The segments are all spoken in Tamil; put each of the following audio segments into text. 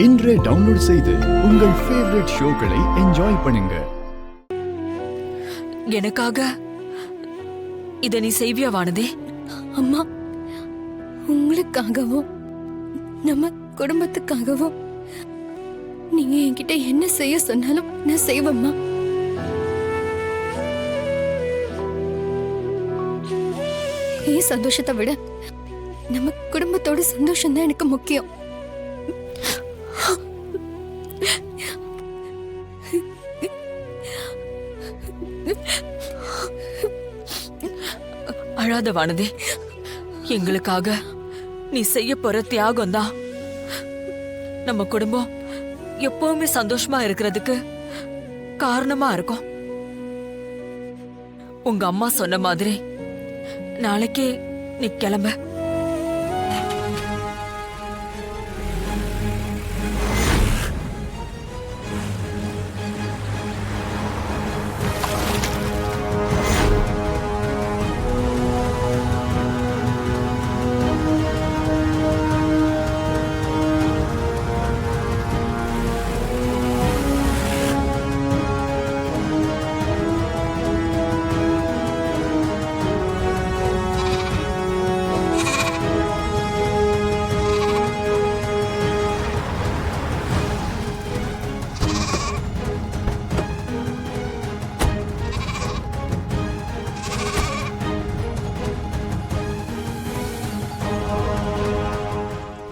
இன்றே டவுன்லோட் செய்து உங்கள் ஃபேவரட் ஷோக்களை என்ஜாய் பண்ணுங்க. எனக்காக இத நீ செய்வியா வானதி? அம்மா, உங்களுக்காகவும் நம்ம குடும்பத்துக்காகவும் நீங்க என்கிட்ட என்ன செய்ய சொன்னாலும் நான் செய்வேம்மா. என் சந்தோஷத்தை விட நம்ம குடும்பத்தோட சந்தோஷம் தான் எனக்கு முக்கியம். அழாத வானதி, எங்களுக்காக நீ செய்ய போற தியாகம் தான் நம்ம குடும்பம் எப்பவுமே சந்தோஷமா இருக்கிறதுக்கு காரணமா இருக்கும். உங்க அம்மா சொன்ன மாதிரி நாளைக்கே நீ கிளம்ப.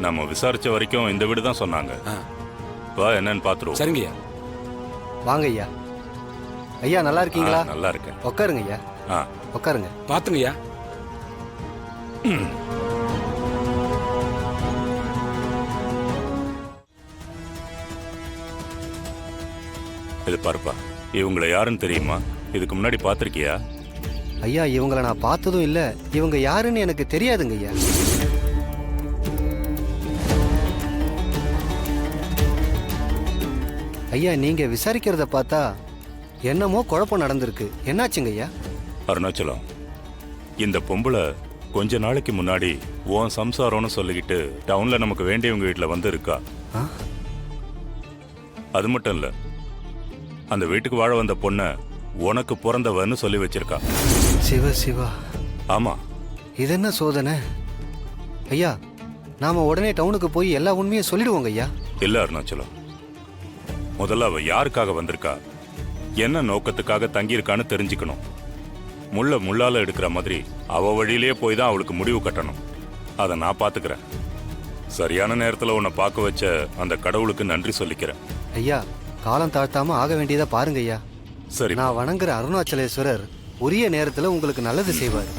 நம்ம விசாரிச்ச வரைக்கும் இந்த வீடு தான் சொன்னாங்க. வா, என்னன்னு பாத்துருவோம். சரிங்கய்யா. வாங்க ஐயா. ஐயா நல்லா இருக்கீங்களா? நல்லா இருக்கேன். உட்காருங்க ஐயா. உட்காருங்க. பாத்துங்கய்யா. இது பாருப்பா, இவங்களை யாருன்னு தெரியுமா? இதுக்கு முன்னாடி பாத்திருக்கியா? ஐயா, இவங்களை நான் பார்த்ததும் இல்ல. இவங்க யாருன்னு எனக்கு தெரியாதுங்க ஐயா. ஐயா, நீங்க விசாரிக்கிறத பார்த்தா என்னமோ குழப்பம் நடந்திருக்கு. என்னாச்சுங்க ஐயா? அருணாச்சலம், இந்த பொம்பளை கொஞ்ச நாளைக்கு முன்னாடி உன் சம்சாரம்னு சொல்லிக்கிட்டு டவுன்ல நமக்கு வேண்டியவங்க வீட்டுல வந்து இருக்கா. அது மட்டும் இல்ல, அந்த வீட்டுக்கு வாழ வந்த பொண்ண உனக்கு பிறந்தவன்னு சொல்லி வச்சிருக்கா. சிவா சிவா. ஆமா. இது என்ன சோதனை? ஐயா, நாம உடனே டவுனுக்கு போய் எல்லா உண்மையும் சொல்லிடுவோங்க ஐயா. இல்ல அருணாச்சலம், முதல்ல அவ யாருக்காக வந்திருக்கா, என்ன நோக்கத்துக்காக தங்கியிருக்கான்னு தெரிஞ்சுக்கணும். முள்ளால எடுக்கிற மாதிரி அவ வழியிலேயே போய் தான் அவளுக்கு முடிவு கட்டணும். அதை நான் பாத்துக்கிறேன். சரியான நேரத்துல உன்னை பார்க்க வச்ச அந்த கடவுளுக்கு நன்றி சொல்லிக்கிறேன். ஐயா, காலம் தாழ்த்தாம ஆக வேண்டியதா பாருங்க ஐயா. சரி, நான் வணங்குற அருணாச்சலேஸ்வரர் உரிய நேரத்துல உங்களுக்கு நல்லது செய்வார்.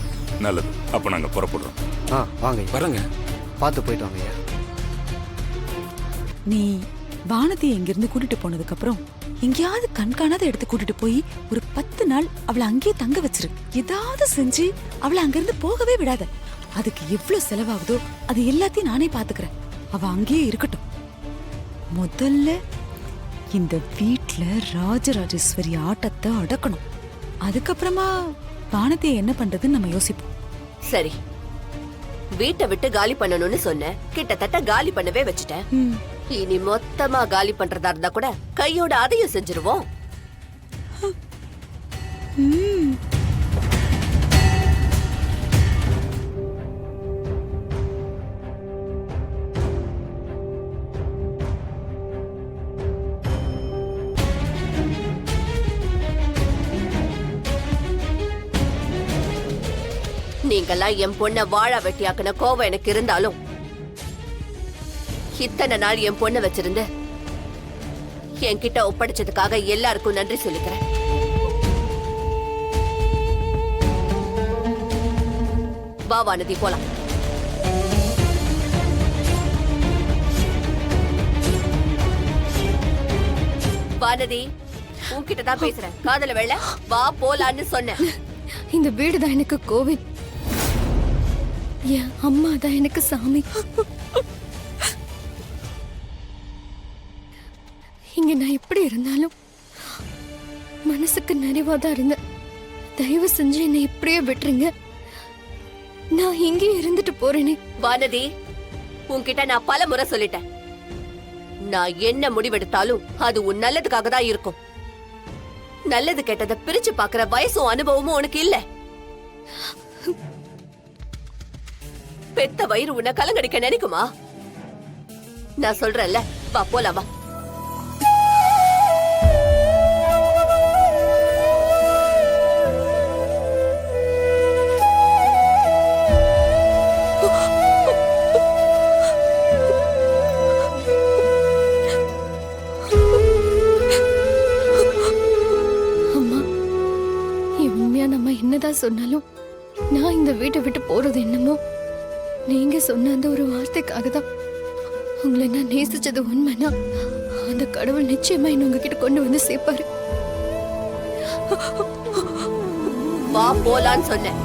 நல்லது. அப்ப நாங்க புறப்படுறோம். வாங்க ஐயா. வரங்க. பார்த்து போயிட்டு வாங்க ஐயா. நீ வானதி எங்கிருந்து கூட்டிட்டு போனதுக்கு அப்புறம் எங்கேயாவது கண்காணாத எடுத்து கூட்டிட்டு போய் ஒரு 10 நாள் அவளை அங்கேயே தங்க வச்சிரு. ஏதாவது செஞ்சு அவளை அங்கிருந்து போகவே விடாத. அதுக்கு எவ்வளவு செலவாகுதோ அது எல்லாத்தையும் நானே பாத்துக்கிறேன். அவ அங்கேயே இருக்கட்டும். முதல்ல இந்த வீட்ல ராஜராஜேஸ்வரி ஆட்டத்தை அடக்கணும். அதுக்கப்புறமா வானதியை என்ன பண்றதுன்னு நம்ம யோசிப்போம். சரி, வீட்டை விட்டு காலி பண்ணணும்னு சொன்ன, கிட்டத்தட்ட காலி பண்ணவே வச்சுட்டேன். இனி மொத்தமா காலி பண்றதா இருந்தா கூட கையோட அதையும் செஞ்சிருவோம். நீங்கெல்லாம் என் பொண்ண வாழ வெட்டியாக்குன கோவம் எனக்கு இருந்தாலும் இத்தனை நாள் என் பொண்ணை வச்சிருந்து என்கிட்ட ஒப்படைச்சதுக்காக எல்லாருக்கும் நன்றி சொல்லிக்கிறேன். வா வானதி, போலாம். வானதி, உன்கிட்ட தான் பேசுறேன். காதல வெள்ள வா போலான்னு சொன்னேன். இந்த வீடு தான் எனக்கு கோவில். என் அம்மா தான் எனக்கு சாமி. இங்க நான் எப்படி இருந்தாலும் மனசுக்கு நிறைவாதான் இருந்தேன். தயவு செஞ்சு என்னை இப்படியே விட்டுருங்க. நான் இங்கே இருந்துட்டு போறேனே. வானதி, உன்கிட்ட நான் பல முறை சொல்லிட்டேன். நான் என்ன முடிவெடுத்தாலும் அது உன் நல்லதுக்காக தான் இருக்கும். நல்லது கெட்டதை பிரிச்சு பாக்குற வயசும் அனுபவமும் உனக்கு இல்ல. பெத்த வயிறு உன்னை கலங்கடிக்க நினைக்குமா? நான் சொல்றேன்ல, வா போலாம் வா. அம்மா, உண்மையா நம்ம என்னதான் சொன்னாலும் நான் இந்த வீட்டை விட்டு போறது என்னமோ நீங்க சொன்ன அந்த ஒரு வார்த்தைக்காக தான். உங்களை நான் நேசிச்சது உண்மைனா அந்த கடவுள் நிச்சயமா என்ன உங்ககிட்ட கொண்டு வந்து சேர்ப்பாரு. வா போலான்னு சொன்னேன்.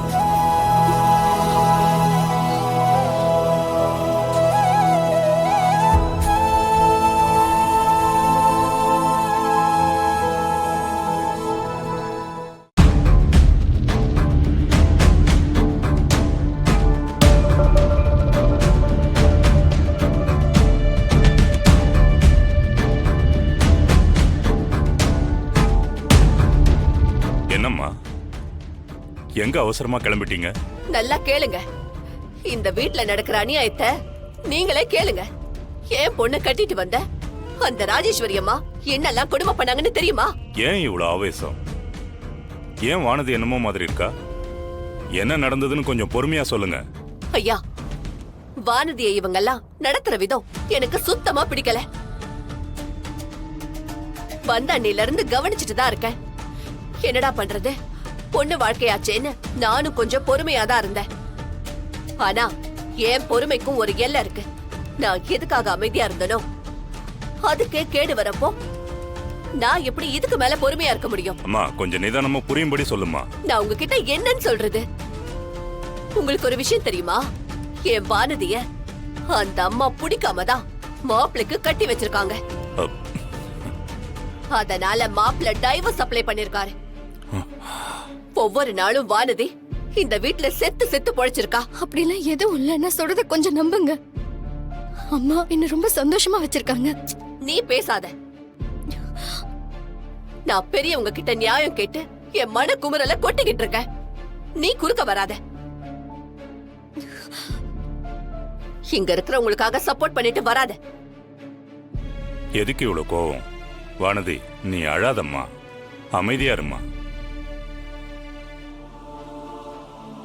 என்னம்மா, எங்க அவசரமா கிளம்பிட்டீங்க? நல்லா கேளுங்க. இந்த வீட்ல நடக்கிற அநியாயத்தை நீங்களே கேளுங்க. ஏன் பொண்ணு கட்டிட்டு வந்த அந்த ராஜேஸ்வரி அம்மா என்னெல்லாம் கொடுமை பண்ணாங்கன்னு தெரியுமா? ஏன் இவ்வளவு ஆவேசம்? ஏன் வானதி என்னமோ மாதிரி இருக்கா? என்ன நடந்ததுன்னு கொஞ்சம் பொறுமையா சொல்லுங்க. ஐயா, வானதியை இவங்கெல்லாம் நடத்துற விதம் எனக்கு சுத்தமா பிடிக்கல. வந்த அன்னையில இருந்து கவனிச்சுட்டு தான் இருக்கேன். என்னடா பண்றது, பொண்ணு வாழ்க்கையாச்சேன்னு நானும் கொஞ்சம் பொறுமையா தான் இருந்தேன். ஆனா என் பொறுமைக்கும் ஒரு எல்லை இருக்கு. நான் எதுக்காக அமைதியா இருந்தனோ அதுக்கே கேடு வரப்போ நான் எப்படி இதுக்கு மேல பொறுமையா இருக்க முடியும்? அம்மா, கொஞ்சம் நிதானமா புரியும்படி சொல்லுமா. நான் உங்ககிட்ட என்னன்னு சொல்றது? உங்களுக்கு ஒரு விஷயம் தெரியுமா? என் வானதிய அந்த அம்மா பிடிக்காம தான் மாப்பிளைக்கு கட்டி வச்சிருக்காங்க. அதனால மாப்பிள்ள டைவர்ஸ் அப்ளை பண்ணிருக்காரு. ஒவ்வொரு நாளும் வானதி இந்த வீட்ல செத்து செத்து பொழைச்சிருக்கா. அப்படிலாம் எதுவும் இல்ல, நான் சொல்றத கொஞ்சம் நம்புங்க. அம்மா என்ன ரொம்ப சந்தோஷமா வச்சிருக்காங்க. நீ பேசாத. நான் பெரியவங்க கிட்ட நியாயம் கேட்டு என் மன குமுறல கொட்டிக்கிட்டு இருக்கேன். நீ குறுக்க வராத. இங்க இருக்கிறவங்களுக்காக சப்போர்ட் பண்ணிட்டு வராத. எதுக்கு இவ்வளவு கோவம்? வானதி, நீ அழாதம்மா, அமைதியா இருமா.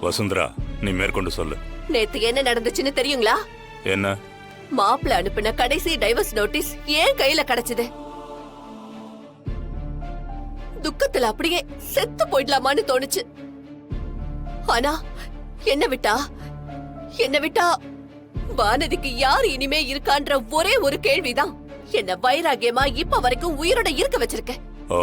வசுந்தரா, நீ மேற்கொண்டு சொல்லு. நேத்து என்ன நடந்துச்சுன்னு தெரியுங்களா? என்ன? மாப்பிள்ள அனுப்பின கடைசி டைவர்ஸ் நோட்டீஸ் ஏன் கையில கிடைச்சது. துக்கத்துல அப்படியே செத்து போயிடலாமான்னு தோணுச்சு. ஆனா என்ன விட்டா வானதிக்கு யார் இனிமே இருக்கான்ற ஒரே ஒரு கேள்விதான் என்ன வைராகியமா இப்ப வரைக்கும் உயிரோட இருக்க வச்சிருக்க. ஓ,